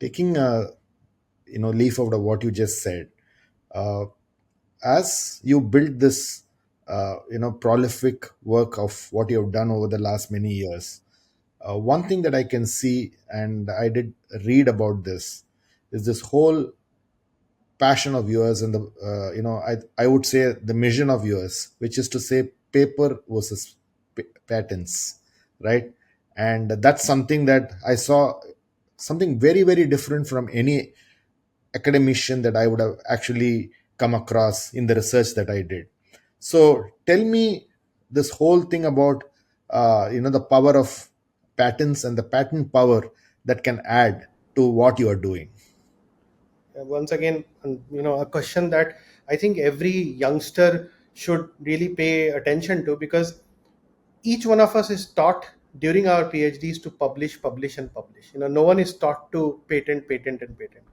taking a leaf out of what you just said, uh, as you build this prolific work of what you have done over the last many years, one thing that I can see, and I did read about this, is this whole passion of yours, and the I would say the mission of yours, which is to say paper versus patents, right? And that's something that I saw, something very very different from any academician that I would have actually come across in the research that I did. So tell me this whole thing about the power of patents and the patent power that can add to what you are doing. Once again, a question that I think every youngster should really pay attention to, because each one of us is taught during our PhDs to publish, publish, and publish. No one is taught to patent, patent, and patent.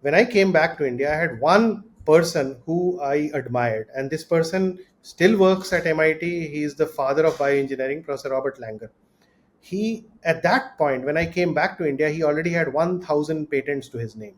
When I came back to India, I had one person who I admired, and this person still works at MIT. He is the father of bioengineering, Professor Robert Langer. He, at that point, when I came back to India, he already had 1,000 patents to his name,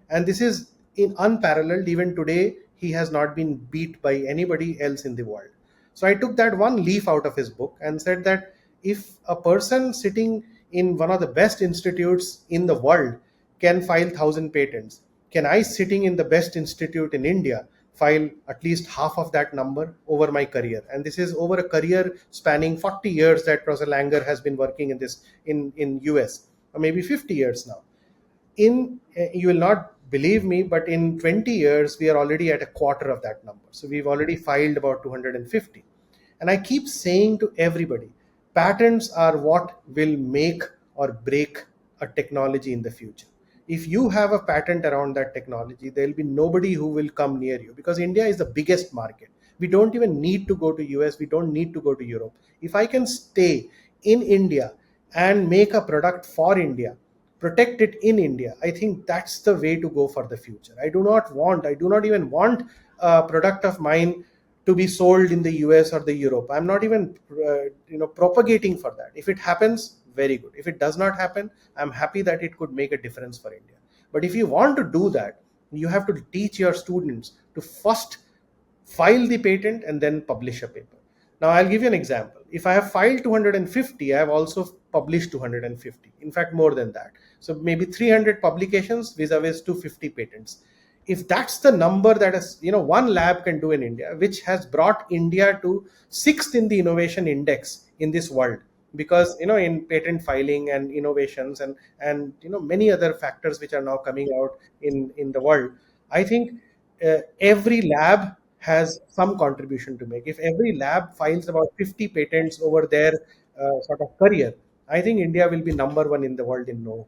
and this is in unparalleled. Even today he has not been beat by anybody else in the world. So I took that one leaf out of his book and said that if a person sitting in one of the best institutes in the world can file 1,000 patents, can I, sitting in the best institute in India, file at least half of that number over my career? And this is over a career spanning 40 years that Professor Langer has been working in this, in US, or maybe 50 years now. You will not believe me, but in 20 years we are already at a quarter of that number. So we've already filed about 250. And I keep saying to everybody, patents are what will make or break a technology in the future. If you have a patent around that technology, there will be nobody who will come near you, because India is the biggest market. We don't even need to go to US, we don't need to go to Europe. If I can stay in India and make a product for India, protect it in India, I think that's the way to go for the future. I do not even want a product of mine to be sold in the US or the Europe. I'm not even propagating for that. If it happens, very good. If it does not happen, I'm happy that it could make a difference for India. But if you want to do that, you have to teach your students to first file the patent and then publish a paper. Now, I'll give you an example. If I have filed 250, I have also published 250. In fact, more than that. So maybe 300 publications vis-a-vis 250 patents. If that's the number that is, one lab can do in India, which has brought India to sixth in the innovation index in this world, because in patent filing and innovations and many other factors which are now coming out in the world, I think every lab has some contribution to make. If every lab files about 50 patents over their sort of career, I think India will be number one in the world in no